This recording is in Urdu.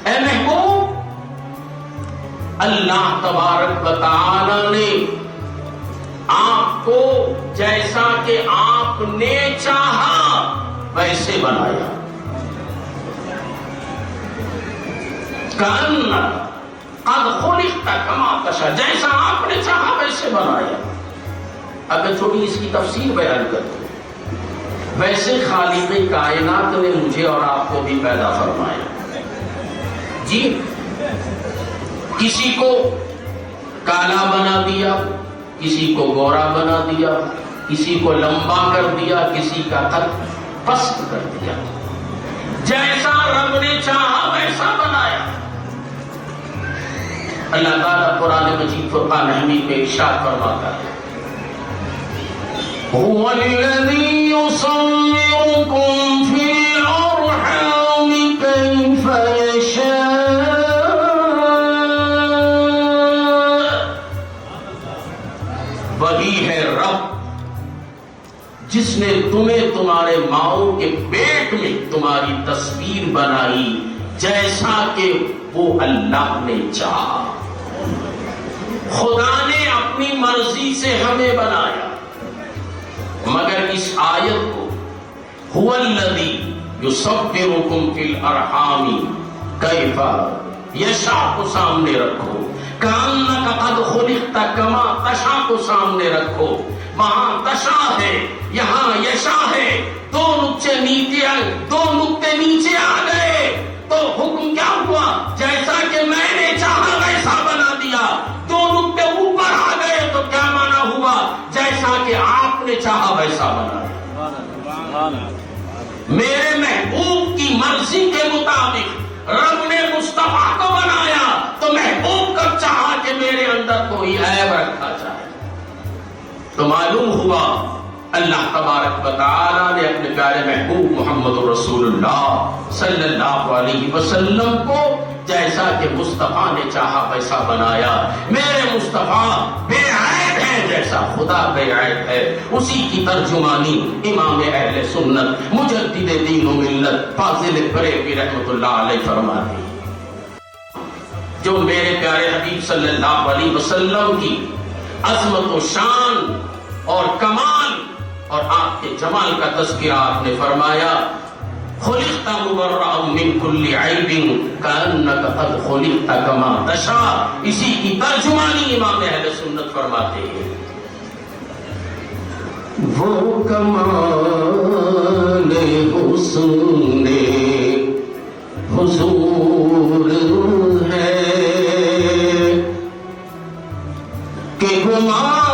اے محبوب، اللہ تبارک و تعالی نے آپ کو جیسا کہ آپ نے چاہا ویسے بنایا، کأنک قد خلقت کما تشاء، جیسا آپ نے چاہا ویسے بنایا۔ اب میں تھوڑی اس کی تفصیل بیان کرتا ہوں۔ ویسے خالق کائنات نے مجھے اور آپ کو بھی پیدا فرمایا جی، کسی کو کالا بنا دیا، کسی کو گورا بنا دیا، کسی کو لمبا کر دیا، کسی کا قد پست کر دیا، جیسا رب نے چاہا ویسا بنایا۔ اللہ تعالیٰ قرآن مجید فرقان حمید میں ارشاد فرماتا ہے، هو الذي يصوركم في الأرحام كيف يشاء، وہی ہے رب جس نے تمہیں تمہارے ماؤں کے پیٹ میں تمہاری تصویر بنائی جیسا کہ وہ اللہ نے چاہا۔ خدا نے اپنی مرضی سے ہمیں بنایا، مگر اس آیت کو هو الذی یصورکم فی الارحام کیف یشاء کو سامنے رکھو، کأنک قد خلقت کما تشاء کو سامنے رکھو۔ وہاں تشاء ہے، یہاں یشاء ہے، دو نقطے نیچے آ گئے تو حکم کیا ہوا؟ جیسا کہ میں نے چاہا ویسا بنا دیا۔ دو نقطے اوپر آ گئے تو کیا مانا ہوا؟ جیسا کہ آپ نے چاہا ویسا بنا دیا۔ میرے محبوب کی مرضی کے مطابق رب نے مصطفیٰ کو بنایا تو محبوب کب چاہا کہ میرے اندر کوئی عیب رکھا جائے؟ تو معلوم ہوا اللہ تبارک و تعالی نے اپنے پیارے محبوب محمد رسول اللہ صلی اللہ علیہ وسلم کو جیسا کہ مصطفیٰ نے چاہا ویسا بنایا۔ میرے مصطفیٰ بے عیب ہے جیسا خدا بے عیب ہے۔ اسی کی ترجمانی امام اہل سنت مجدد دین و ملت فاضل بریلوی رحمۃ اللہ علیہ فرماتے ہیں، جو میرے پیارے حبیب صلی اللہ علیہ وسلم کی عظمت و شان اور کمال اور آپ کے جمال کا تذکرہ آپ نے فرمایا، خلقت مبرأ من کل عیب کأنک قد خلقت کما تشاء، اسی کی ترجمانی امام اہل سنت فرماتے ہیں۔ وہ کمال حسن حضور ہے کہ گمان